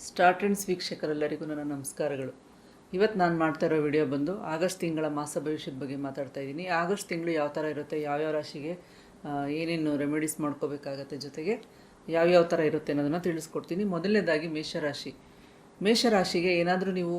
Start ಆ್ಯಂಡ್ಸ್ ವೀಕ್ಷಕರೆಲ್ಲರಿಗೂ ನನ್ನ ನಮಸ್ಕಾರಗಳು. ಇವತ್ತು ನಾನು ಮಾಡ್ತಾ ಇರೋ ವಿಡಿಯೋ ಬಂದು ಆಗಸ್ಟ್ ತಿಂಗಳ ಮಾಸ ಭವಿಷ್ಯದ ಬಗ್ಗೆ ಮಾತಾಡ್ತಾ ಇದ್ದೀನಿ. ಆಗಸ್ಟ್ ತಿಂಗಳು ಯಾವ ಥರ ಇರುತ್ತೆ, ಯಾವ್ಯಾವ ರಾಶಿಗೆ ಏನೇನು ರೆಮಿಡೀಸ್ ಮಾಡ್ಕೋಬೇಕಾಗತ್ತೆ, ಜೊತೆಗೆ ಯಾವ್ಯಾವ ಥರ ಇರುತ್ತೆ ಅನ್ನೋದನ್ನು ತಿಳಿಸ್ಕೊಡ್ತೀನಿ. ಮೊದಲನೇದಾಗಿ ಮೇಷರಾಶಿಗೆ ಏನಾದರೂ ನೀವು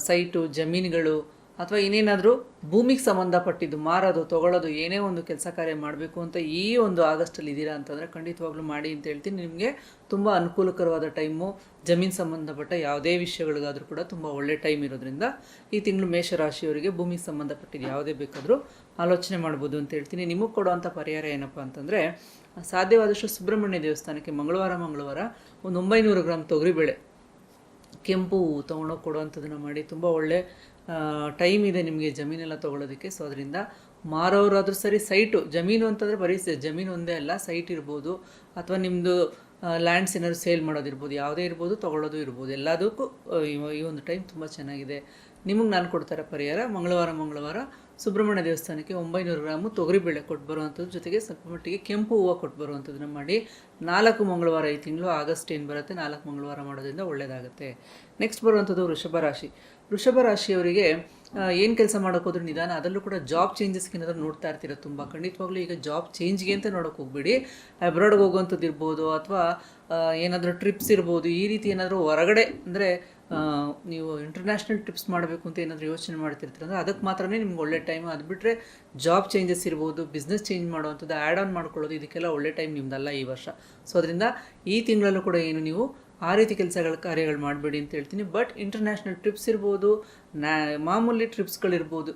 ಸೈಟು, ಜಮೀನುಗಳು ಅಥವಾ ಇನ್ನೇನಾದರೂ ಭೂಮಿಗೆ ಸಂಬಂಧಪಟ್ಟಿದ್ದು ಮಾರೋದು, ತೊಗೊಳ್ಳೋದು, ಏನೇ ಒಂದು ಕೆಲಸ ಕಾರ್ಯ ಮಾಡಬೇಕು ಅಂತ ಈ ಒಂದು ಆಗಸ್ಟಲ್ಲಿ ಇದ್ದೀರಾ ಅಂತಂದರೆ ಖಂಡಿತವಾಗ್ಲೂ ಮಾಡಿ ಅಂತ ಹೇಳ್ತೀನಿ. ನಿಮಗೆ ತುಂಬ ಅನುಕೂಲಕರವಾದ ಟೈಮು. ಜಮೀನು ಸಂಬಂಧಪಟ್ಟ ಯಾವುದೇ ವಿಷಯಗಳಿಗಾದರೂ ಕೂಡ ತುಂಬ ಒಳ್ಳೆ ಟೈಮ್ ಇರೋದ್ರಿಂದ ಈ ತಿಂಗಳು ಮೇಷರಾಶಿಯವರಿಗೆ ಭೂಮಿಗೆ ಸಂಬಂಧಪಟ್ಟಿದ್ದು ಯಾವುದೇ ಬೇಕಾದರೂ ಆಲೋಚನೆ ಮಾಡ್ಬೋದು ಅಂತ ಹೇಳ್ತೀನಿ. ನಿಮಗೆ ಕೊಡುವಂಥ ಪರಿಹಾರ ಏನಪ್ಪ ಅಂತಂದರೆ, ಸಾಧ್ಯವಾದಷ್ಟು ಸುಬ್ರಹ್ಮಣ್ಯ ದೇವಸ್ಥಾನಕ್ಕೆ ಮಂಗಳವಾರ ಒಂದು 900 ಗ್ರಾಮ್ ತೊಗರಿಬೇಳೆ, ಕೆಂಪು ತೊಗೊಂಡೋಗಿ ಕೊಡುವಂಥದ್ದನ್ನು ಮಾಡಿ. ತುಂಬ ಒಳ್ಳೆ ಟೈಮ್ ಇದೆ ನಿಮಗೆ ಜಮೀನೆಲ್ಲ ತೊಗೊಳೋದಕ್ಕೆ. ಸೊ ಅದರಿಂದ ಮಾರೋರಾದರೂ ಸರಿ, ಸೈಟು, ಜಮೀನು ಅಂತಂದರೆ ಬರೀ ಜಮೀನು ಒಂದೇ ಅಲ್ಲ, ಸೈಟ್ ಇರ್ಬೋದು ಅಥವಾ ನಿಮ್ಮದು ಲ್ಯಾಂಡ್ಸ್ ಏನಾದ್ರು ಸೇಲ್ ಮಾಡೋದಿರ್ಬೋದು, ಯಾವುದೇ ಇರ್ಬೋದು, ತೊಗೊಳ್ಳೋದು ಇರ್ಬೋದು, ಎಲ್ಲದಕ್ಕೂ ಈ ಒಂದು ಟೈಮ್ ತುಂಬ ಚೆನ್ನಾಗಿದೆ. ನಿಮಗೆ ನಾನು ಕೊಡ್ತಾರೆ ಪರಿಹಾರ, ಮಂಗಳವಾರ ಸುಬ್ರಹ್ಮಣ್ಯ ದೇವಸ್ಥಾನಕ್ಕೆ 900 ಗ್ರಾಮು ತೊಗರಿಬೇಳೆ ಕೊಟ್ಟು ಬರುವಂಥದ್ದು, ಜೊತೆಗೆ ಸ್ವಲ್ಪ ಮಟ್ಟಿಗೆ ಕೆಂಪು ಹೂವು ಕೊಟ್ಟು ಬರುವಂಥದ್ದನ್ನು ಮಾಡಿ. 4 ಮಂಗಳವಾರ ಈ ತಿಂಗಳು ಆಗಸ್ಟ್ ಏನು ಬರುತ್ತೆ, 4 ಮಂಗಳವಾರ ಮಾಡೋದ್ರಿಂದ ಒಳ್ಳೆಯದಾಗುತ್ತೆ. ನೆಕ್ಸ್ಟ್ ಬರುವಂಥದ್ದು ವೃಷಭ ರಾಶಿಯವರಿಗೆ ಏನು ಕೆಲಸ ಮಾಡೋಕ್ಕೋದ್ರೂ ನಿಧಾನ. ಅದರಲ್ಲೂ ಕೂಡ ಜಾಬ್ ಚೇಂಜಸ್ಗೆ ಏನಾದರೂ ನೋಡ್ತಾ ಇರ್ತೀರ ತುಂಬ. ಖಂಡಿತವಾಗ್ಲೂ ಈಗ ಜಾಬ್ ಚೇಂಜ್ಗೆ ಅಂತ ನೋಡೋಕೆ ಹೋಗ್ಬೇಡಿ. ಅಬ್ರಾಡ್ಗೆ ಹೋಗುವಂಥದ್ದು ಇರ್ಬೋದು, ಅಥವಾ ಏನಾದರೂ ಟ್ರಿಪ್ಸ್ ಇರ್ಬೋದು. ಈ ರೀತಿ ಏನಾದರೂ ಹೊರಗಡೆ ಅಂದರೆ ನೀವು ಇಂಟರ್ನ್ಯಾಷನಲ್ ಟ್ರಿಪ್ಸ್ ಮಾಡಬೇಕು ಅಂತ ಏನಾದರೂ ಯೋಚನೆ ಮಾಡ್ತಿರ್ತೀರ ಅಂದರೆ ಅದಕ್ಕೆ ಮಾತ್ರನೇ ನಿಮ್ಗೆ ಒಳ್ಳೆ ಟೈಮ್. ಅದು ಬಿಟ್ಟರೆ ಜಾಬ್ ಚೇಂಜಸ್ ಇರ್ಬೋದು, ಬಿಸ್ನೆಸ್ ಚೇಂಜ್ ಮಾಡುವಂಥದ್ದು, ಆ್ಯಡ್ ಆನ್ ಮಾಡ್ಕೊಳ್ಳೋದು, ಇದಕ್ಕೆಲ್ಲ ಒಳ್ಳೆ ಟೈಮ್ ನಿಮ್ದಲ್ಲ ಈ ವರ್ಷ. ಸೊ ಅದರಿಂದ ಈ ತಿಂಗಳಲ್ಲೂ ಕೂಡ ಏನು ನೀವು ಆ ರೀತಿ ಕಾರ್ಯಗಳು ಮಾಡಬೇಡಿ ಅಂತ ಹೇಳ್ತೀನಿ. ಬಟ್ ಇಂಟರ್ನ್ಯಾಷನಲ್ ಟ್ರಿಪ್ಸ್ ಇರ್ಬೋದು, ಮಾಮೂಲಿ ಟ್ರಿಪ್ಸ್ಗಳಿರ್ಬೋದು,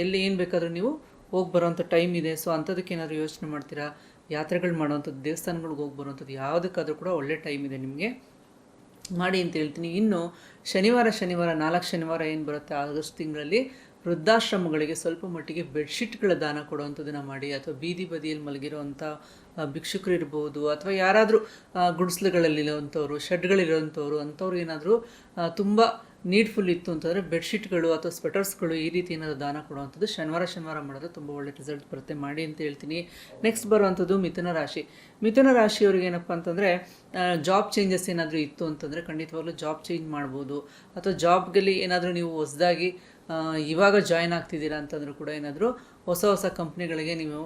ಎಲ್ಲಿ ಏನು ಬೇಕಾದರೂ ನೀವು ಹೋಗಿ ಬರೋವಂಥ ಟೈಮ್ ಇದೆ. ಸೊ ಅಂಥದಕ್ಕೆ ಏನಾದರೂ ಯೋಚನೆ ಮಾಡ್ತೀರಾ, ಯಾತ್ರೆಗಳು ಮಾಡೋವಂಥದ್ದು, ದೇವಸ್ಥಾನಗಳಿಗೆ ಹೋಗಿ ಬರೋವಂಥದ್ದು, ಯಾವುದಕ್ಕಾದರೂ ಕೂಡ ಒಳ್ಳೆ ಟೈಮ್ ಇದೆ ನಿಮಗೆ, ಮಾಡಿ ಅಂತ ಹೇಳ್ತೀನಿ. ಇನ್ನು ಶನಿವಾರ 4 ಶನಿವಾರ ಏನು ಬರುತ್ತೆ ಆಗಸ್ಟ್ ತಿಂಗಳಲ್ಲಿ, ವೃದ್ಧಾಶ್ರಮಗಳಿಗೆ ಸ್ವಲ್ಪ ಮಟ್ಟಿಗೆ ಬೆಡ್ಶೀಟ್ಗಳ ದಾನ ಕೊಡುವಂಥದ್ದನ್ನು ಮಾಡಿ. ಅಥವಾ ಬೀದಿ ಬದಿಯಲ್ಲಿ ಮಲಗಿರೋವಂಥ ಭಿಕ್ಷುಕರು ಇರ್ಬೋದು, ಅಥವಾ ಯಾರಾದರೂ ಗುಡಿಸ್ಲುಗಳಲ್ಲಿರೋವಂಥವ್ರು, ಶೆಡ್ಗಳಿರೋವಂಥವ್ರು, ಅಂಥವ್ರು ಏನಾದರೂ ತುಂಬ ನೀಡ್ಫುಲ್ ಇತ್ತು ಅಂತಂದರೆ ಬೆಡ್ಶೀಟ್ಗಳು ಅಥವಾ ಸ್ವೆಟರ್ಸ್ಗಳು ಈ ರೀತಿ ಏನಾದರೂ ದಾನ ಕೊಡುವಂಥದ್ದು ಶನಿವಾರ ಮಾಡಿದ್ರೆ ತುಂಬ ಒಳ್ಳೆ ರಿಸಲ್ಟ್ ಬರುತ್ತೆ, ಮಾಡಿ ಅಂತ ಹೇಳ್ತೀನಿ. ನೆಕ್ಸ್ಟ್ ಬರುವಂಥದ್ದು ಮಿಥುನ ರಾಶಿಯವ್ರಿಗೆ ಏನಪ್ಪ ಅಂತಂದರೆ, ಜಾಬ್ ಚೇಂಜಸ್ ಏನಾದರೂ ಇತ್ತು ಅಂತಂದರೆ ಖಂಡಿತವಾಗ್ಲೂ ಜಾಬ್ ಚೇಂಜ್ ಮಾಡ್ಬೋದು. ಅಥವಾ ಜಾಬ್ಗಲ್ಲಿ ಏನಾದರೂ ನೀವು ಹೊಸದಾಗಿ ಇವಾಗ ಜಾಯ್ನ್ ಆಗ್ತಿದ್ದೀರಾ ಅಂತಂದರೂ ಕೂಡ ಏನಾದರೂ ಹೊಸ ಕಂಪ್ನಿಗಳಿಗೆ ನೀವು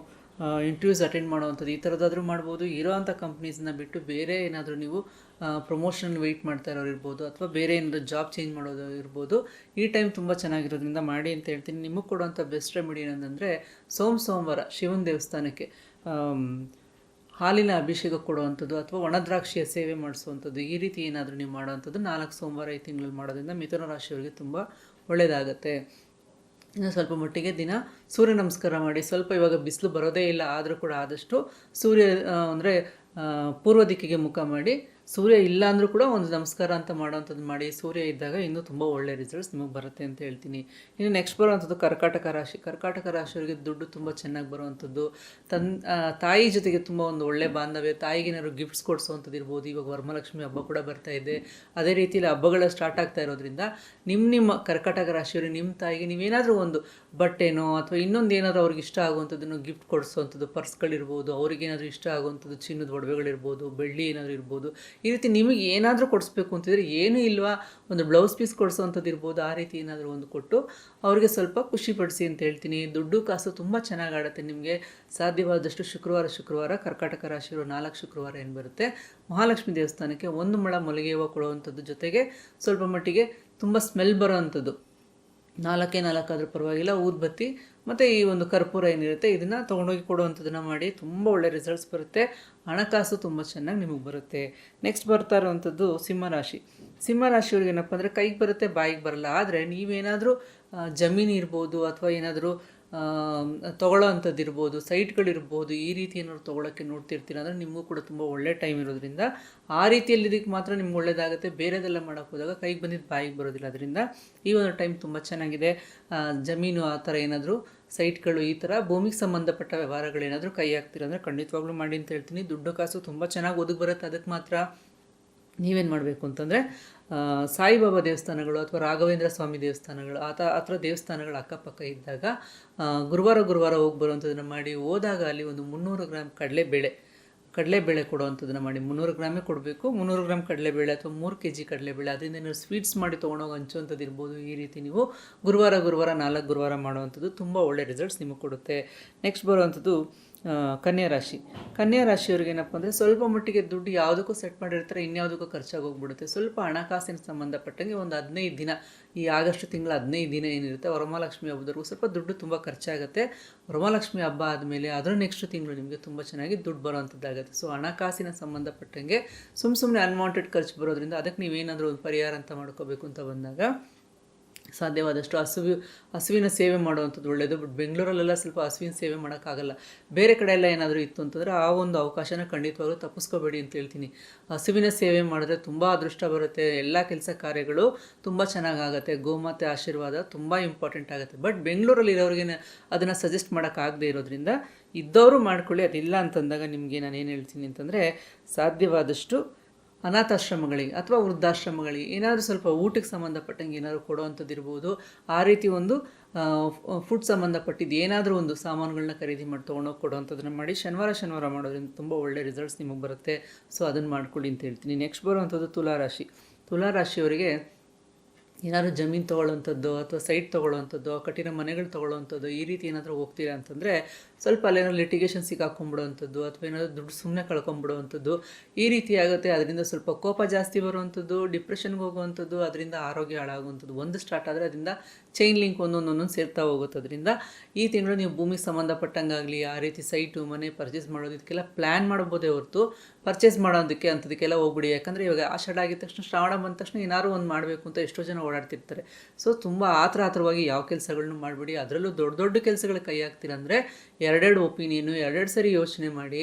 ಇಂಟರ್ವ್ಯೂಸ್ ಅಟೆಂಡ್ ಮಾಡುವಂಥದ್ದು, ಈ ಥರದ್ದಾದರೂ ಮಾಡ್ಬೋದು. ಇರೋವಂಥ ಕಂಪ್ನೀಸ್ನ ಬಿಟ್ಟು ಬೇರೆ ಏನಾದರೂ ನೀವು ಪ್ರಮೋಷನ್ ವೆಯ್ಟ್ ಮಾಡ್ತಾ ಇರೋರು ಇರ್ಬೋದು, ಅಥವಾ ಬೇರೆ ಏನಾದರೂ ಜಾಬ್ ಚೇಂಜ್ ಮಾಡೋದು ಇರ್ಬೋದು. ಈ ಟೈಮ್ ತುಂಬ ಚೆನ್ನಾಗಿರೋದ್ರಿಂದ ಮಾಡಿ ಅಂತ ಹೇಳ್ತೀನಿ. ನಿಮಗೆ ಕೊಡುವಂಥ ಬೆಸ್ಟ್ ರೆಮಿಡಿ ಏನಂದರೆ, ಸೋಮವಾರ ಶಿವನ ದೇವಸ್ಥಾನಕ್ಕೆ ಹಾಲಿನ ಅಭಿಷೇಕ ಕೊಡುವಂಥದ್ದು, ಅಥವಾ ಒಣದ್ರಾಕ್ಷಿಯ ಸೇವೆ ಮಾಡಿಸುವಂಥದ್ದು, ಈ ರೀತಿ ಏನಾದರೂ ನೀವು ಮಾಡೋವಂಥದ್ದು 4 ಸೋಮವಾರ ಈ ತಿಂಗಳಲ್ಲಿ ಮಾಡೋದ್ರಿಂದ ಮಿಥುನ ರಾಶಿಯವರಿಗೆ ತುಂಬ ಒಳ್ಳೆಯದಾಗತ್ತೆ. ಇನ್ನು ಸ್ವಲ್ಪ ಮಟ್ಟಿಗೆ ದಿನ ಸೂರ್ಯ ನಮಸ್ಕಾರ ಮಾಡಿ. ಸ್ವಲ್ಪ ಇವಾಗ ಬಿಸಿಲು ಬರೋದೇ ಇಲ್ಲ, ಆದರೂ ಕೂಡ ಆದಷ್ಟು ಸೂರ್ಯ ಅಂದರೆ ಪೂರ್ವ ದಿಕ್ಕಿಗೆ ಮುಖ ಮಾಡಿ, ಸೂರ್ಯ ಇಲ್ಲ ಅಂದರೂ ಕೂಡ ಒಂದು ನಮಸ್ಕಾರ ಅಂತ ಮಾಡೋವಂಥದ್ದು ಮಾಡಿ. ಸೂರ್ಯ ಇದ್ದಾಗ ಇನ್ನೂ ತುಂಬ ಒಳ್ಳೆಯ ರಿಸಲ್ಟ್ಸ್ ನಿಮಗೆ ಬರುತ್ತೆ ಅಂತ ಹೇಳ್ತೀನಿ. ಇನ್ನು ನೆಕ್ಸ್ಟ್ ಬರುವಂಥದ್ದು ಕರ್ಕಾಟಕ ರಾಶಿಯವರಿಗೆ ದುಡ್ಡು ತುಂಬ ಚೆನ್ನಾಗಿ ಬರುವಂಥದ್ದು, ತಾಯಿ ಜೊತೆಗೆ ತುಂಬ ಒಂದು ಒಳ್ಳೆ ಬಾಂಧವ್ಯ, ತಾಯಿಗೆ ಏನಾದ್ರು ಗಿಫ್ಟ್ಸ್ ಕೊಡಿಸೋವಂಥದ್ದು ಇರ್ಬೋದು. ಇವಾಗ ವರಮಹಾಲಕ್ಷ್ಮಿ ಹಬ್ಬ ಕೂಡ ಬರ್ತಾ ಇದೆ, ಅದೇ ರೀತಿಯಲ್ಲಿ ಹಬ್ಬಗಳ ಸ್ಟಾರ್ಟ್ ಆಗ್ತಾ ಇರೋದ್ರಿಂದ ನಿಮ್ಮ ಕರ್ಕಾಟಕ ರಾಶಿಯವರು ನಿಮ್ಮ ತಾಯಿಗೆ ನೀವೇನಾದರೂ ಒಂದು ಬಟ್ಟೆನೋ ಅಥವಾ ಇನ್ನೊಂದು ಏನಾದರೂ ಅವ್ರಿಗೆ ಇಷ್ಟ ಆಗುವಂಥದ್ದನ್ನು ಗಿಫ್ಟ್ ಕೊಡಿಸೋವಂಥದ್ದು, ಪರ್ಸ್ಗಳಿರ್ಬೋದು, ಅವ್ರಿಗೇನಾದರೂ ಇಷ್ಟ ಆಗುವಂಥದ್ದು ಚಿನ್ನದ ಒಡವೆಗಳಿರ್ಬೋದು, ಬೆಳ್ಳಿ ಏನಾದರೂ ಇರ್ಬೋದು. ಈ ರೀತಿ ನಿಮಗೆ ಏನಾದರೂ ಕೊಡಿಸ್ಬೇಕು ಅಂತಿದ್ರೆ, ಏನೂ ಇಲ್ವಾ ಒಂದು ಬ್ಲೌಸ್ ಪೀಸ್ ಕೊಡಿಸೋವಂಥದ್ದು ಇರ್ಬೋದು, ಆ ರೀತಿ ಏನಾದರೂ ಒಂದು ಕೊಟ್ಟು ಅವ್ರಿಗೆ ಸ್ವಲ್ಪ ಖುಷಿಪಡಿಸಿ ಅಂತ ಹೇಳ್ತೀನಿ. ದುಡ್ಡು ಕಾಸು ತುಂಬ ಚೆನ್ನಾಗಿ ಆಡುತ್ತೆ ನಿಮಗೆ. ಸಾಧ್ಯವಾದಷ್ಟು ಶುಕ್ರವಾರ ಕರ್ಕಾಟಕ ರಾಶಿಯವರು 4 ಶುಕ್ರವಾರ ಏನು ಬರುತ್ತೆ, ಮಹಾಲಕ್ಷ್ಮಿ ದೇವಸ್ಥಾನಕ್ಕೆ 1 ಮೊಳ ಮಲ್ಲಿಗೆ ಹೂವು ಕೊಡುವಂಥದ್ದು, ಜೊತೆಗೆ ಸ್ವಲ್ಪ ಮಟ್ಟಿಗೆ ತುಂಬ ಸ್ಮೆಲ್ ಬರೋವಂಥದ್ದು 4 ಆದರೂ ಪರವಾಗಿಲ್ಲ ಊದ್ಬತ್ತಿ ಮತ್ತು ಈ ಒಂದು ಕರ್ಪೂರ ಏನಿರುತ್ತೆ ಇದನ್ನು ತೊಗೊಂಡೋಗಿ ಕೊಡುವಂಥದ್ದನ್ನು ಮಾಡಿ. ತುಂಬ ಒಳ್ಳೆ ರಿಸಲ್ಟ್ಸ್ ಬರುತ್ತೆ, ಹಣಕಾಸು ತುಂಬ ಚೆನ್ನಾಗಿ ನಿಮಗೆ ಬರುತ್ತೆ. ನೆಕ್ಸ್ಟ್ ಬರ್ತಾ ಇರುವಂಥದ್ದು ಸಿಂಹರಾಶಿಯವ್ರಿಗೆ ಏನಪ್ಪ ಅಂದರೆ, ಕೈಗೆ ಬರುತ್ತೆ ಬಾಯಿಗೆ ಬರಲ್ಲ. ಆದರೆ ನೀವೇನಾದರೂ ಜಮೀನು ಇರ್ಬೋದು, ಅಥವಾ ಏನಾದರೂ ತೊಗೊಳ್ಳೋ ಅಂಥದ್ದು ಇರ್ಬೋದು, ಸೈಟ್ಗಳಿರ್ಬೋದು, ಈ ರೀತಿ ಏನಾದ್ರು ತೊಗೊಳಕ್ಕೆ ನೋಡ್ತಿರ್ತೀರ ಅಂದರೆ ನಿಮಗೂ ಕೂಡ ತುಂಬ ಒಳ್ಳೆ ಟೈಮ್ ಇರೋದ್ರಿಂದ ಆ ರೀತಿಯಲ್ಲಿ ಇದಕ್ಕೆ ಮಾತ್ರ ನಿಮ್ಗೆ ಒಳ್ಳೆಯದಾಗುತ್ತೆ. ಬೇರೆದೆಲ್ಲ ಮಾಡೋಕ್ಕೆ ಹೋದಾಗ ಕೈಗೆ ಬಂದಿದ್ದು ಬಾಯಿಗೆ ಬರೋದಿಲ್ಲ. ಅದರಿಂದ ಈ ಒಂದು ಟೈಮ್ ತುಂಬ ಚೆನ್ನಾಗಿದೆ. ಜಮೀನು ಆ ಥರ ಏನಾದರೂ ಸೈಟ್ಗಳು, ಈ ಥರ ಭೂಮಿಗೆ ಸಂಬಂಧಪಟ್ಟ ವ್ಯವಹಾರಗಳೇನಾದರೂ ಕೈ ಹಾಕ್ತೀರ ಅಂದರೆ ಖಂಡಿತವಾಗ್ಲೂ ಮಾಡಿ ಅಂತ ಹೇಳ್ತೀನಿ. ದುಡ್ಡು ಕಾಸು ತುಂಬ ಚೆನ್ನಾಗಿ ಒದಗಿ ಬರುತ್ತೆ. ಅದಕ್ಕೆ ಮಾತ್ರ ನೀವೇನು ಮಾಡಬೇಕು ಅಂತಂದರೆ, ಸಾಯಿಬಾಬಾ ದೇವಸ್ಥಾನಗಳು ಅಥವಾ ರಾಘವೇಂದ್ರ ಸ್ವಾಮಿ ದೇವಸ್ಥಾನಗಳು ಆ ಥರ ದೇವಸ್ಥಾನಗಳು ಅಕ್ಕಪಕ್ಕ ಇದ್ದಾಗ ಗುರುವಾರ ಹೋಗಿ ಬರುವಂಥದ್ದನ್ನು ಮಾಡಿ. ಹೋದಾಗ ಅಲ್ಲಿ ಒಂದು 300 ಗ್ರಾಮ್ ಕಡಲೆಬೇಳೆ ಕಡಲೆಬೇಳೆ ಕೊಡುವಂಥದ್ದನ್ನು ಮಾಡಿ. 300 ಗ್ರಾಮೇ ಕೊಡಬೇಕು. 300 ಗ್ರಾಮ್ ಕಡಲೆಬೇಳೆ ಅಥವಾ 3 kg ಕಡಲೆಬೇಳೆ, ಅದರಿಂದ ನೀವು ಸ್ವೀಟ್ಸ್ ಮಾಡಿ ತೊಗೊಂಡೋಗಿ ಹಂಚುವಂಥದ್ದು ಇರ್ಬೋದು. ಈ ರೀತಿ ನೀವು ಗುರುವಾರ 4 ಗುರುವಾರ ಮಾಡುವಂಥದ್ದು ತುಂಬ ಒಳ್ಳೆ ರಿಸಲ್ಟ್ಸ್ ನಿಮಗೆ ಕೊಡುತ್ತೆ. ನೆಕ್ಸ್ಟ್ ಬರುವಂಥದ್ದು ಕನ್ಯಾ ರಾಶಿ. ಕನ್ಯಾ ರಾಶಿಯವ್ರಿಗೆ ಏನಪ್ಪ ಅಂದರೆ ಸ್ವಲ್ಪ ಮಟ್ಟಿಗೆ ದುಡ್ಡು ಯಾವುದಕ್ಕೂ ಸೆಟ್ ಮಾಡಿರ್ತಾರೆ, ಇನ್ಯಾವುದಕ್ಕೂ ಖರ್ಚಾಗಿ ಹೋಗ್ಬಿಡುತ್ತೆ. ಸ್ವಲ್ಪ ಹಣಕಾಸಿನ ಸಂಬಂಧಪಟ್ಟಂಗೆ ಒಂದು 15 ದಿನ, ಈ ಆಗಸ್ಟ್ ತಿಂಗಳ 15 ದಿನ ಏನಿರುತ್ತೆ ವರಮಹಾಲಕ್ಷ್ಮಿ ಹಬ್ಬದವರೆಗೂ ಸ್ವಲ್ಪ ದುಡ್ಡು ತುಂಬ ಖರ್ಚಾಗುತ್ತೆ. ವರಮಹಾಲಕ್ಷ್ಮಿ ಹಬ್ಬ ಆದಮೇಲೆ ಅದರ ನೆಕ್ಸ್ಟ್ ತಿಂಗಳು ನಿಮಗೆ ತುಂಬ ಚೆನ್ನಾಗಿ ದುಡ್ಡು ಬರೋವಂಥದ್ದಾಗುತ್ತೆ. ಸೊ ಹಣಕಾಸಿನ ಸಂಬಂಧಪಟ್ಟಂಗೆ ಸುಮ್ಮನೆ ಅನ್ವಾಂಟೆಡ್ ಖರ್ಚು ಬರೋದ್ರಿಂದ ಅದಕ್ಕೆ ನೀವೇನಾದರೂ ಒಂದು ಪರಿಹಾರ ಅಂತ ಮಾಡ್ಕೋಬೇಕು ಅಂತ ಬಂದಾಗ ಸಾಧ್ಯವಾದಷ್ಟು ಹಸುವಿನ ಸೇವೆ ಮಾಡುವಂಥದ್ದು ಒಳ್ಳೆಯದು. ಬಟ್ ಬೆಂಗಳೂರಲ್ಲೆಲ್ಲ ಸ್ವಲ್ಪ ಹಸುವಿನ ಸೇವೆ ಮಾಡೋಕ್ಕಾಗಲ್ಲ. ಬೇರೆ ಕಡೆ ಎಲ್ಲ ಏನಾದರೂ ಇತ್ತು ಅಂತಂದರೆ ಆ ಒಂದು ಅವಕಾಶನ ಖಂಡಿತವಾಗ್ಲೂ ತಪ್ಪಿಸ್ಕೋಬೇಡಿ ಅಂತ ಹೇಳ್ತೀನಿ. ಹಸುವಿನ ಸೇವೆ ಮಾಡಿದ್ರೆ ತುಂಬ ಅದೃಷ್ಟ ಬರುತ್ತೆ, ಎಲ್ಲ ಕೆಲಸ ಕಾರ್ಯಗಳು ತುಂಬ ಚೆನ್ನಾಗಾಗುತ್ತೆ. ಗೋಮಾತೆ ಆಶೀರ್ವಾದ ತುಂಬ ಇಂಪಾರ್ಟೆಂಟ್ ಆಗುತ್ತೆ. ಬಟ್ ಬೆಂಗಳೂರಲ್ಲಿ ಇರೋರಿಗೆ ಅದನ್ನು ಸಜೆಸ್ಟ್ ಮಾಡೋಕ್ಕಾಗದೇ ಇರೋದ್ರಿಂದ ಇದ್ದವರು ಮಾಡ್ಕೊಳ್ಳಿ. ಅದಿಲ್ಲ ಅಂತಂದಾಗ ನಿಮಗೆ ನಾನು ಏನು ಹೇಳ್ತೀನಿ ಅಂತಂದರೆ, ಸಾಧ್ಯವಾದಷ್ಟು ಅನಾಥಾಶ್ರಮಗಳಿಗೆ ಅಥವಾ ವೃದ್ಧಾಶ್ರಮಗಳಿಗೆ ಏನಾದರೂ ಸ್ವಲ್ಪ ಊಟಕ್ಕೆ ಸಂಬಂಧಪಟ್ಟಂಗೆ ಏನಾದರೂ ಕೊಡುವಂಥದ್ದು ಇರ್ಬೋದು. ಆ ರೀತಿ ಒಂದು ಫುಡ್ ಸಂಬಂಧಪಟ್ಟಿದ್ದು ಏನಾದರೂ ಒಂದು ಸಾಮಾನುಗಳನ್ನ ಖರೀದಿ ಮಾಡಿ ತೊಗೊಂಡೋಗಿ ಕೊಡುವಂಥದ್ದನ್ನು ಮಾಡಿ. ಶನಿವಾರ ಮಾಡೋದ್ರಿಂದ ತುಂಬ ಒಳ್ಳೆ ರಿಸಲ್ಟ್ಸ್ ನಿಮಗೆ ಬರುತ್ತೆ. ಸೊ ಅದನ್ನು ಮಾಡ್ಕೊಳ್ಳಿ ಅಂತ ಹೇಳ್ತೀನಿ. ನೆಕ್ಸ್ಟ್ ಬರುವಂಥದ್ದು ತುಲಾರಾಶಿ. ತುಲಾರಾಶಿಯವರಿಗೆ ಏನಾದರೂ ಜಮೀನು ತೊಗೊಳ್ಳೋವಂಥದ್ದು ಅಥವಾ ಸೈಟ್ ತೊಗೊಳ್ಳೋವಂಥದ್ದು, ಕಠಿಣ ಮನೆಗಳು ತೊಗೊಳ್ಳೋವಂಥದ್ದು, ಈ ರೀತಿ ಏನಾದರೂ ಹೋಗ್ತೀರಾ ಅಂತಂದರೆ ಸ್ವಲ್ಪ ಅಲ್ಲೇನಾದ್ರು ಲಿಟಿಗೇಷನ್ ಸಿಕ್ಕಾಕೊಂಡ್ಬಿಡೋವಂಥದ್ದು ಅಥವಾ ಏನಾದರೂ ದುಡ್ಡು ಸುಮ್ಮನೆ ಕಳ್ಕೊಂಬಿಡೋವಂಥದ್ದು ಈ ರೀತಿ ಆಗುತ್ತೆ. ಅದರಿಂದ ಸ್ವಲ್ಪ ಕೋಪ ಜಾಸ್ತಿ ಬರುವಂಥದ್ದು, ಡಿಪ್ರೆಷನ್ಗೆ ಹೋಗುವಂಥದ್ದು, ಅದರಿಂದ ಆರೋಗ್ಯ ಹಾಳಾಗುವಂಥದ್ದು. ಒಂದು ಸ್ಟಾರ್ಟ್ ಆದರೆ ಅದರಿಂದ ಚೈನ್ ಲಿಂಕ್ ಒಂದೊಂದು ಸೇರ್ತಾ ಹೋಗುತ್ತೆ. ಅದರಿಂದ ಈ ತಿಂಗಳು ನೀವು ಭೂಮಿಗೆ ಸಂಬಂಧಪಟ್ಟಂಗಾಗಲಿ ಆ ರೀತಿ ಸೈಟು ಮನೆ ಪರ್ಚೇಸ್ ಮಾಡೋದಕ್ಕೆಲ್ಲ ಪ್ಲ್ಯಾನ್ ಮಾಡ್ಬೋದೇ ಹೊರತು ಪರ್ಚೇಸ್ ಮಾಡೋದಕ್ಕೆ ಅಂಥದಕ್ಕೆಲ್ಲ ಹೋಗ್ಬಿಡಿ. ಯಾಕಂದರೆ ಇವಾಗ ಆಷಾಢ ಆಗಿದ ತಕ್ಷಣ ಶ್ರಾವಣ ಬಂದ ತಕ್ಷಣ ಏನಾದ್ರು ಒಂದು ಮಾಡಬೇಕು ಅಂತ ಎಷ್ಟೋ ಜನ ಓಡಾಡ್ತಿರ್ತಾರೆ. ಸೊ ತುಂಬ ಆತುರವಾಗಿ ಯಾವ ಕೆಲಸಗಳನ್ನೂ ಮಾಡಿಬಿಡಿ. ಅದರಲ್ಲೂ ದೊಡ್ಡ ಕೆಲಸಗಳು ಕೈ ಹಾಕ್ತೀರಂದರೆ ಎರಡೆರಡು ಒಪಿನಿಯನು, ಎರಡೆರಡು ಸರಿ ಯೋಚನೆ ಮಾಡಿ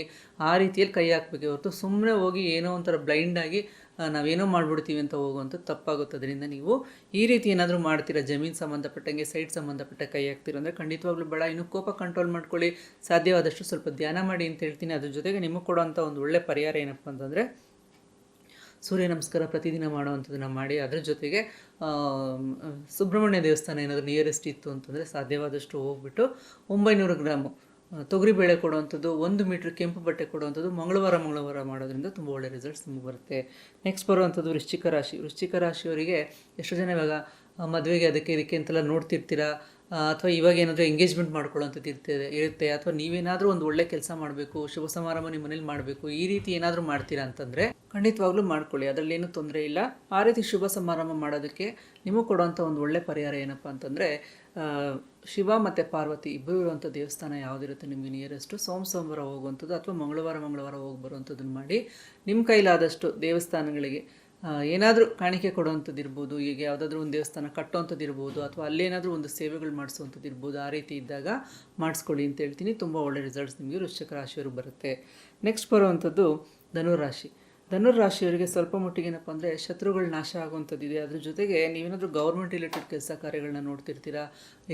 ಆ ರೀತಿಯಲ್ಲಿ ಕೈ ಹಾಕಬೇಕೆ ಹೊರತು ಸುಮ್ಮನೆ ಹೋಗಿ ಏನೋ ಒಂಥರ ಬ್ಲೈಂಡಾಗಿ ನಾವೇನೋ ಮಾಡಿಬಿಡ್ತೀವಿ ಅಂತ ಹೋಗುವಂಥದ್ದು ತಪ್ಪಾಗುತ್ತೆ. ಅದರಿಂದ ನೀವು ಈ ರೀತಿ ಏನಾದರೂ ಮಾಡ್ತೀರಾ, ಜಮೀನು ಸಂಬಂಧಪಟ್ಟಂಗೆ ಸೈಟ್ ಸಂಬಂಧಪಟ್ಟ ಕೈ ಹಾಕ್ತೀರ ಅಂದರೆ ಖಂಡಿತವಾಗ್ಲೂ ಬೇಡ. ಇನ್ನೂ ಕೋಪ ಕಂಟ್ರೋಲ್ ಮಾಡ್ಕೊಳ್ಳಿ. ಸಾಧ್ಯವಾದಷ್ಟು ಸ್ವಲ್ಪ ಧ್ಯಾನ ಮಾಡಿ ಅಂತ ಹೇಳ್ತೀನಿ. ಅದ್ರ ಜೊತೆಗೆ ನಿಮಗೆ ಕೊಡೋವಂಥ ಒಂದು ಒಳ್ಳೆ ಪರಿಹಾರ ಏನಪ್ಪ ಅಂತಂದರೆ ಸೂರ್ಯ ನಮಸ್ಕಾರ ಪ್ರತಿದಿನ ಮಾಡುವಂಥದ್ದನ್ನು ಮಾಡಿ. ಅದ್ರ ಜೊತೆಗೆ ಸುಬ್ರಹ್ಮಣ್ಯ ದೇವಸ್ಥಾನ ಏನಾದರೂ ನಿಯರೆಸ್ಟ್ ಇತ್ತು ಅಂತಂದರೆ ಸಾಧ್ಯವಾದಷ್ಟು ಹೋಗ್ಬಿಟ್ಟು 900 ಗ್ರಾಮು ತೊಗರಿಬೇಳೆ ಕೊಡುವಂಥದ್ದು, 1 ಮೀಟ್ರ್ ಕೆಂಪು ಬಟ್ಟೆ ಕೊಡುವಂಥದ್ದು ಮಂಗಳವಾರ ಮಾಡೋದ್ರಿಂದ ತುಂಬ ಒಳ್ಳೆ ರಿಸಲ್ಟ್ಸ್ ನಿಮಗೆ ಬರುತ್ತೆ. ನೆಕ್ಸ್ಟ್ ಬರುವಂಥದ್ದು ವೃಶ್ಚಿಕ ರಾಶಿ. ವೃಶ್ಚಿಕ ರಾಶಿಯವರಿಗೆ ಎಷ್ಟೋ ಜನ ಇವಾಗ ಮದುವೆಗೆ ಇದಕ್ಕೆ ಅಂತೆಲ್ಲ ನೋಡ್ತಿರ್ತೀರಾ, ಅಥವಾ ಇವಾಗ ಏನಾದರೂ ಎಂಗೇಜ್ಮೆಂಟ್ ಮಾಡ್ಕೊಳ್ಳೋಂಥದ್ದು ಇರುತ್ತೆ, ಅಥವಾ ನೀವೇನಾದರೂ ಒಂದು ಒಳ್ಳೆ ಕೆಲಸ ಮಾಡಬೇಕು, ಶುಭ ಸಮಾರಂಭ ನಿಮ್ಮ ಮನೇಲಿ ಮಾಡಬೇಕು, ಈ ರೀತಿ ಏನಾದರೂ ಮಾಡ್ತೀರಾ ಅಂತಂದರೆ ಖಂಡಿತವಾಗ್ಲೂ ಮಾಡ್ಕೊಳ್ಳಿ, ಅದರಲ್ಲೇನೂ ತೊಂದರೆ ಇಲ್ಲ. ಆ ರೀತಿ ಶುಭ ಸಮಾರಂಭ ಮಾಡೋದಕ್ಕೆ ನಿಮಗೆ ಕೊಡುವಂಥ ಒಂದು ಒಳ್ಳೆ ಪರಿಹಾರ ಏನಪ್ಪ ಅಂತಂದರೆ ಶಿವ ಮತ್ತು ಪಾರ್ವತಿ ಇಬ್ಬರು ಇರುವಂಥ ದೇವಸ್ಥಾನ ಯಾವುದಿರುತ್ತೆ ನಿಮಗೆ ನಿಯರೆಸ್ಟು ಸೋಮವಾರ ಹೋಗುವಂಥದ್ದು ಅಥವಾ ಮಂಗಳವಾರ ಹೋಗಿ ಬರುವಂಥದ್ದನ್ನು ಮಾಡಿ. ನಿಮ್ಮ ಕೈಲಾದಷ್ಟು ದೇವಸ್ಥಾನಗಳಿಗೆ ಏನಾದರೂ ಕಾಣಿಕೆ ಕೊಡುವಂಥದ್ದು ಇರ್ಬೋದು, ಈಗ ಯಾವುದಾದ್ರೂ ಒಂದು ದೇವಸ್ಥಾನ ಕಟ್ಟುವಂಥದ್ದು ಇರ್ಬೋದು, ಅಥವಾ ಅಲ್ಲೇನಾದರೂ ಒಂದು ಸೇವೆಗಳು ಮಾಡಿಸುವಂಥದ್ದು ಇರ್ಬೋದು. ಆ ರೀತಿ ಇದ್ದಾಗ ಮಾಡಿಸ್ಕೊಳ್ಳಿ ಅಂತ ಹೇಳ್ತೀನಿ. ತುಂಬ ಒಳ್ಳೆ ರಿಸಲ್ಟ್ಸ್ ನಿಮಗೆ ವೃಶ್ಚಿಕ ರಾಶಿಯವ್ರಿಗೆ ಬರುತ್ತೆ. ನೆಕ್ಸ್ಟ್ ಬರುವಂಥದ್ದು ಧನುರಾಶಿ. ಧನುರಾಶಿಯವರಿಗೆ ಸ್ವಲ್ಪ ಮಟ್ಟಿಗೆ ಏನಪ್ಪ ಅಂದರೆ ಶತ್ರುಗಳು ನಾಶ ಆಗುವಂಥದ್ದಿದೆ. ಅದ್ರ ಜೊತೆಗೆ ನೀವೇನಾದರೂ ಗೌರ್ಮೆಂಟ್ ರಿಲೇಟೆಡ್ ಕೆಲಸ ಕಾರ್ಯಗಳನ್ನ ನೋಡ್ತಿರ್ತೀರಾ,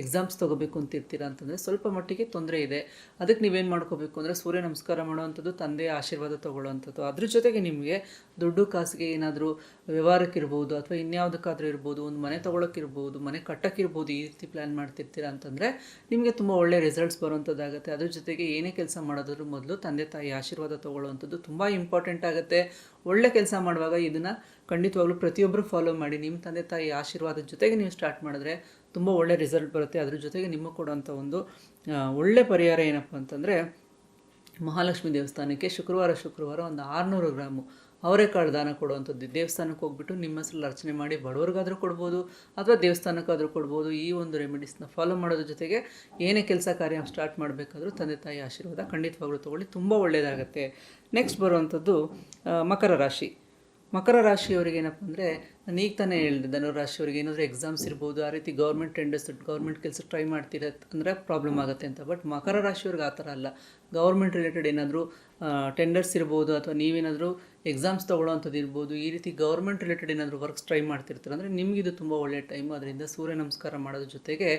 ಎಕ್ಸಾಮ್ಸ್ ತೊಗೋಬೇಕು ಅಂತಿರ್ತೀರಾ ಅಂತಂದರೆ ಸ್ವಲ್ಪ ಮಟ್ಟಿಗೆ ತೊಂದರೆ ಇದೆ. ಅದಕ್ಕೆ ನೀವೇನು ಮಾಡ್ಕೋಬೇಕು ಅಂದರೆ ಸೂರ್ಯ ನಮಸ್ಕಾರ ಮಾಡುವಂಥದ್ದು, ತಂದೆಯ ಆಶೀರ್ವಾದ ತೊಗೊಳ್ಳೋವಂಥದ್ದು. ಅದ್ರ ಜೊತೆಗೆ ನಿಮಗೆ ದುಡ್ಡು ಕಾಸಿಗೆ ಏನಾದರೂ ವ್ಯವಹಾರಕ್ಕಿರ್ಬೋದು ಅಥವಾ ಇನ್ಯಾವುದಕ್ಕಾದರೂ ಇರ್ಬೋದು, ಒಂದು ಮನೆ ತೊಗೊಳಕ್ಕಿರ್ಬೋದು, ಮನೆ ಕಟ್ಟೋಕ್ಕಿರ್ಬೋದು, ಈ ರೀತಿ ಪ್ಲ್ಯಾನ್ ಮಾಡ್ತಿರ್ತೀರಾ ಅಂತಂದರೆ ನಿಮಗೆ ತುಂಬ ಒಳ್ಳೆ ರಿಸಲ್ಟ್ಸ್ ಬರುವಂಥದ್ದಾಗುತ್ತೆ. ಅದ್ರ ಜೊತೆಗೆ ಏನೇ ಕೆಲಸ ಮಾಡೋದ್ರ ಮೊದಲು ತಂದೆ ತಾಯಿ ಆಶೀರ್ವಾದ ತೊಗೊಳ್ಳುವಂಥದ್ದು ತುಂಬ ಇಂಪಾರ್ಟೆಂಟ್ ಆಗುತ್ತೆ. ಒಳ್ಳೆ ಕೆಲಸ ಮಾಡುವಾಗ ಇದನ್ನು ಖಂಡಿತವಾಗ್ಲೂ ಪ್ರತಿಯೊಬ್ಬರು ಫಾಲೋ ಮಾಡಿ. ನಿಮ್ಮ ತಂದೆ ತಾಯಿ ಆಶೀರ್ವಾದದ ಜೊತೆಗೆ ನೀವು ಸ್ಟಾರ್ಟ್ ಮಾಡಿದ್ರೆ ತುಂಬ ಒಳ್ಳೆ ರಿಸಲ್ಟ್ ಬರುತ್ತೆ. ಅದ್ರ ಜೊತೆಗೆ ನಿಮಗೆ ಕೊಡುವಂಥ ಒಂದು ಒಳ್ಳೆ ಪರಿಹಾರ ಏನಪ್ಪ ಅಂತಂದರೆ ಮಹಾಲಕ್ಷ್ಮಿ ದೇವಸ್ಥಾನಕ್ಕೆ ಶುಕ್ರವಾರ ಒಂದು 600 ಗ್ರಾಮು ಅವರೆಕಾಳು ದಾನ ಕೊಡುವಂಥದ್ದು. ದೇವಸ್ಥಾನಕ್ಕೆ ಹೋಗ್ಬಿಟ್ಟು ನಿಮ್ಮ ಹೆಸರಲ್ಲಿ ಅರ್ಚನೆ ಮಾಡಿ ಬಡವ್ರಿಗಾದರೂ ಕೊಡ್ಬೋದು ಅಥವಾ ದೇವಸ್ಥಾನಕ್ಕಾದರೂ ಕೊಡ್ಬೋದು. ಈ ಒಂದು ರೆಮಿಡೀಸ್ನ ಫಾಲೋ ಮಾಡೋದ್ರ ಜೊತೆಗೆ ಏನೇ ಕೆಲಸ ಕಾರ್ಯ ಸ್ಟಾರ್ಟ್ ಮಾಡಬೇಕಾದ್ರೂ ತಂದೆ ತಾಯಿ ಆಶೀರ್ವಾದ ಖಂಡಿತವಾಗ್ಲೂ ತೊಗೊಳ್ಳಿ, ತುಂಬ ಒಳ್ಳೆಯದಾಗುತ್ತೆ. ನೆಕ್ಸ್ಟ್ ಬರುವಂಥದ್ದು ಮಕರ ರಾಶಿ. ಮಕರ ರಾಶಿಯವರಿಗೆ ಏನಪ್ಪ ಅಂದರೆ ನಾನು ಈಗ ತಾನೇ ಹೇಳಿದೆ, ಧನುರಾಶಿಯವರಿಗೆ ಏನಾದರೂ ಎಕ್ಸಾಮ್ಸ್ ಇರ್ಬೋದು, ಆ ರೀತಿ ಗೌರ್ಮೆಂಟ್ ಕೆಲಸ ಟ್ರೈ ಮಾಡ್ತೀರ ಅಂದರೆ ಪ್ರಾಬ್ಲಮ್ ಆಗುತ್ತೆ ಅಂತ. ಬಟ್ ಮಕರ ರಾಶಿಯವ್ರಿಗೆ ಆ ಥರ ಅಲ್ಲ. ಗೌರ್ಮೆಂಟ್ ರಿಲೇಟೆಡ್ ಏನಾದರೂ ಟೆಂಡರ್ಸ್ ಇರ್ಬೋದು ಅಥವಾ ನೀವೇನಾದರೂ ಎಕ್ಸಾಮ್ಸ್ ತೊಗೊಳ್ಳೋವಂಥದ್ದು ಇರ್ಬೋದು, ಈ ರೀತಿ ಗೌರ್ಮೆಂಟ್ ರಿಲೇಟೆಡ್ ಏನಾದರೂ ವರ್ಕ್ಸ್ ಟ್ರೈ ಮಾಡ್ತಿರ್ತಾರೆ ಅಂದರೆ ನಿಮಗಿದು ತುಂಬ ಒಳ್ಳೆಯ ಟೈಮು. ಅದರಿಂದ ಸೂರ್ಯ ನಮಸ್ಕಾರ ಮಾಡೋದ್ರ ಜೊತೆಗೆ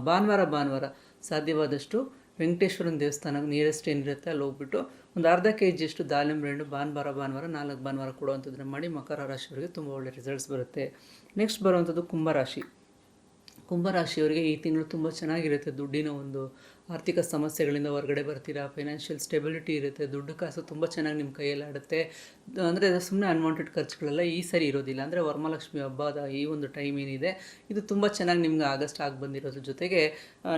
ಭಾನುವಾರ ಸಾಧ್ಯವಾದಷ್ಟು ವೆಂಕಟೇಶ್ವರನ ದೇವಸ್ಥಾನ ನಿಯರೆಸ್ಟ್ ಏನಿರುತ್ತೆ ಅಲ್ಲಿ ಹೋಗ್ಬಿಟ್ಟು ಒಂದು ಅರ್ಧ kg ದಾಳಿಂಬೆ ಹಣ್ಣು ಭಾನುವಾರ 4 ಭಾನುವಾರ ಕೊಡುವಂಥದ್ದನ್ನು ಮಾಡಿ. ಮಕರ ರಾಶಿಯವರಿಗೆ ತುಂಬ ಒಳ್ಳೆ ರಿಸಲ್ಟ್ಸ್ ಬರುತ್ತೆ. ನೆಕ್ಸ್ಟ್ ಬರುವಂಥದ್ದು ಕುಂಭರಾಶಿ. ಕುಂಭರಾಶಿಯವರಿಗೆ ಈ ತಿಂಗಳು ತುಂಬ ಚೆನ್ನಾಗಿರುತ್ತೆ. ದುಡ್ಡಿನ ಒಂದು ಆರ್ಥಿಕ ಸಮಸ್ಯೆಗಳಿಂದ ಹೊರಗಡೆ ಬರ್ತೀರಾ, ಫೈನಾನ್ಷಿಯಲ್ ಸ್ಟೆಬಿಲಿಟಿ ಇರುತ್ತೆ, ದುಡ್ಡು ಕಾಸು ತುಂಬ ಚೆನ್ನಾಗಿ ನಿಮ್ಮ ಕೈಯಲ್ಲಿ ಆಡುತ್ತೆ. ಅಂದರೆ ಸುಮ್ಮನೆ ಅನ್ವಾಂಟೆಡ್ ಖರ್ಚುಗಳೆಲ್ಲ ಈ ಸರಿ ಇರೋದಿಲ್ಲ. ಅಂದರೆ ವರಮಹಾಲಕ್ಷ್ಮಿ ಹಬ್ಬದ ಈ ಒಂದು ಟೈಮ್ ಏನಿದೆ ಇದು ತುಂಬ ಚೆನ್ನಾಗಿ ನಿಮ್ಗೆ ಆಗಸ್ಟ್ ಆಗಿ ಬಂದಿರೋದ್ರ ಜೊತೆಗೆ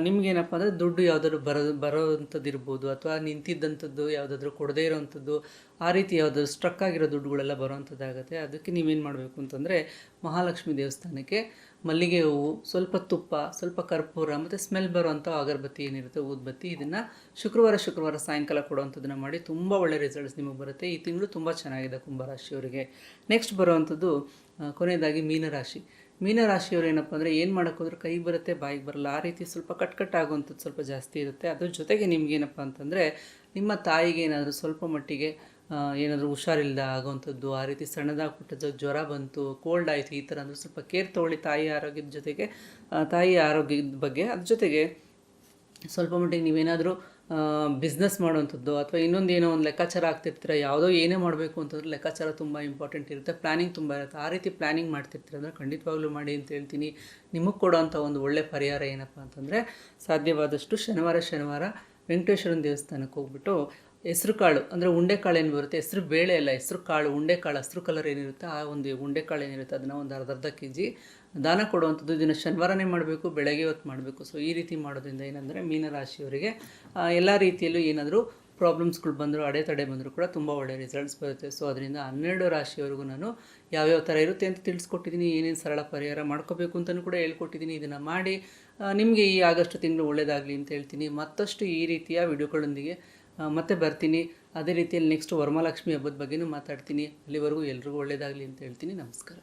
ನಿಮಗೇನಪ್ಪ ಅಂದರೆ ದುಡ್ಡು ಯಾವುದಾದ್ರು ಬರೋವಂಥದ್ದು ಇರ್ಬೋದು, ಅಥವಾ ನಿಂತಿದ್ದಂಥದ್ದು ಯಾವುದಾದ್ರೂ ಕೊಡದೇ ಇರೋವಂಥದ್ದು, ಆ ರೀತಿ ಯಾವುದಾದ್ರು ಸ್ಟ್ರಕ್ ಆಗಿರೋ ದುಡ್ಡುಗಳೆಲ್ಲ ಬರೋವಂಥದ್ದಾಗುತ್ತೆ. ಅದಕ್ಕೆ ನೀವೇನು ಮಾಡಬೇಕು ಅಂತಂದರೆ ಮಹಾಲಕ್ಷ್ಮಿ ದೇವಸ್ಥಾನಕ್ಕೆ ಮಲ್ಲಿಗೆ ಹೂವು, ಸ್ವಲ್ಪ ತುಪ್ಪ, ಸ್ವಲ್ಪ ಕರ್ಪೂರ ಮತ್ತು ಸ್ಮೆಲ್ ಬರುವಂಥ ಅಗರಬತ್ತಿ ಏನಿರುತ್ತೆ, ಊದುಬತ್ತಿ, ಇದನ್ನು ಶುಕ್ರವಾರ ಸಾಯಂಕಾಲ ಕೊಡುವಂಥದ್ದನ್ನು ಮಾಡಿ. ತುಂಬ ಒಳ್ಳೆ ರಿಸಲ್ಟ್ಸ್ ನಿಮಗೆ ಬರುತ್ತೆ. ಈ ತಿಂಗಳು ತುಂಬ ಚೆನ್ನಾಗಿದೆ ಕುಂಭರಾಶಿಯವರಿಗೆ. ನೆಕ್ಸ್ಟ್ ಬರುವಂಥದ್ದು ಕೊನೆಯದಾಗಿ ಮೀನರಾಶಿಯವರು ಏನಪ್ಪ ಅಂದರೆ ಏನು ಮಾಡೋಕ್ಕೋದ್ರೂ ಕೈ ಬರುತ್ತೆ ಬಾಯಿಗೆ ಬರಲ್ಲ, ಆ ರೀತಿ ಸ್ವಲ್ಪ ಕಟ್ಕಟ್ಟಾಗುವಂಥದ್ದು ಸ್ವಲ್ಪ ಜಾಸ್ತಿ ಇರುತ್ತೆ. ಅದ್ರ ಜೊತೆಗೆ ನಿಮಗೇನಪ್ಪ ಅಂತಂದರೆ ನಿಮ್ಮ ತಾಯಿಗೆ ಏನಾದರೂ ಸ್ವಲ್ಪ ಮಟ್ಟಿಗೆ ಏನಾದರೂ ಹುಷಾರಿಲ್ಲದೆ ಆಗೋವಂಥದ್ದು, ಆ ರೀತಿ ಸಣ್ಣದಾಗಿ ಪುಟ್ಟದ್ದು ಜ್ವರ ಬಂತು, ಕೋಲ್ಡ್ ಆಯಿತು, ಈ ಥರ ಅಂದರೆ ಸ್ವಲ್ಪ ಕೇರ್ ತೊಗೊಳ್ಳಿ ತಾಯಿ ಆರೋಗ್ಯದ ಜೊತೆಗೆ, ತಾಯಿ ಆರೋಗ್ಯದ ಬಗ್ಗೆ. ಅದ್ರ ಜೊತೆಗೆ ಸ್ವಲ್ಪ ಮಟ್ಟಿಗೆ ನೀವೇನಾದರೂ ಬಿಸ್ನೆಸ್ ಮಾಡುವಂಥದ್ದು ಅಥವಾ ಇನ್ನೊಂದೇನೋ ಒಂದು ಲೆಕ್ಕಾಚಾರ ಆಗ್ತಿರ್ತೀರ, ಯಾವುದೋ ಏನೇ ಮಾಡಬೇಕು ಅಂತಂದ್ರೆ ಲೆಕ್ಕಾಚಾರ ತುಂಬ ಇಂಪಾರ್ಟೆಂಟ್ ಇರುತ್ತೆ, ಪ್ಲ್ಯಾನಿಂಗ್ ತುಂಬ ಇರುತ್ತೆ. ಆ ರೀತಿ ಪ್ಲ್ಯಾನಿಂಗ್ ಮಾಡ್ತಿರ್ತೀರ ಅಂದರೆ ಖಂಡಿತವಾಗ್ಲೂ ಮಾಡಿ ಅಂತ ಹೇಳ್ತೀನಿ. ನಿಮಗೆ ಕೊಡೋವಂಥ ಒಂದು ಒಳ್ಳೆ ಪರಿಹಾರ ಏನಪ್ಪ ಅಂತಂದರೆ ಸಾಧ್ಯವಾದಷ್ಟು ಶನಿವಾರ ವೆಂಕಟೇಶ್ವರನ ದೇವಸ್ಥಾನಕ್ಕೆ ಹೋಗ್ಬಿಟ್ಟು ಹೆಸ್ರು ಕಾಳು ಅಂದರೆ ಉಂಡೆಕಾಳು ಏನು ಬರುತ್ತೆ, ಹೆಸ್ರು ಬೇಳೆ ಅಲ್ಲ, ಹೆಸ್ರು ಕಾಳು, ಉಂಡೆಕಾಳು, ಹಸ್ರು ಕಲರ್ ಏನಿರುತ್ತೆ ಆ ಒಂದು ಉಂಡೆಕಾಳು ಏನಿರುತ್ತೆ ಅದನ್ನು ಒಂದು ಅರ್ಧ ಕೆಜಿ ದಾನ ಕೊಡುವಂಥದ್ದು. ಇದನ್ನು ಶನಿವಾರನೇ ಮಾಡಬೇಕು, ಬೆಳಗ್ಗೆ ಹೊತ್ತು ಮಾಡಬೇಕು. ಸೊ ಈ ರೀತಿ ಮಾಡೋದ್ರಿಂದ ಏನಂದರೆ ಮೀನರಾಶಿಯವರಿಗೆ ಎಲ್ಲ ರೀತಿಯಲ್ಲೂ ಏನಾದರೂ ಪ್ರಾಬ್ಲಮ್ಸ್ಗಳು ಬಂದರೂ ಅಡೆತಡೆ ಬಂದರೂ ಕೂಡ ತುಂಬ ಒಳ್ಳೆಯ ರಿಸಲ್ಟ್ಸ್ ಬರುತ್ತೆ. ಸೊ ಅದರಿಂದ 12 ರಾಶಿಯವರೆಗೂ ನಾನು ಯಾವ್ಯಾವ ಥರ ಇರುತ್ತೆ ಅಂತ ತಿಳಿಸ್ಕೊಟ್ಟಿದ್ದೀನಿ, ಏನೇನು ಸರಳ ಪರಿಹಾರ ಮಾಡ್ಕೋಬೇಕು ಅಂತಲೂ ಕೂಡ ಹೇಳ್ಕೊಟ್ಟಿದ್ದೀನಿ. ಇದನ್ನು ಮಾಡಿ ನಿಮಗೆ ಈ ಆಗಸ್ಟ್ ತಿಂಗಳು ಒಳ್ಳೆಯದಾಗಲಿ ಅಂತ ಹೇಳ್ತೀನಿ. ಮತ್ತಷ್ಟು ಈ ರೀತಿಯ ವಿಡಿಯೋಗಳೊಂದಿಗೆ ಮತ್ತೆ ಬರ್ತೀನಿ. ಅದೇ ರೀತಿಯಲ್ಲಿ ನೆಕ್ಸ್ಟ್ ವರಮಹಾಲಕ್ಷ್ಮಿ ಹಬ್ಬದ ಬಗ್ಗೆನೂ ಮಾತಾಡ್ತೀನಿ. ಅಲ್ಲಿವರೆಗೂ ಎಲ್ರಿಗೂ ಒಳ್ಳೆಯದಾಗಲಿ ಅಂತ ಹೇಳ್ತೀನಿ. ನಮಸ್ಕಾರ.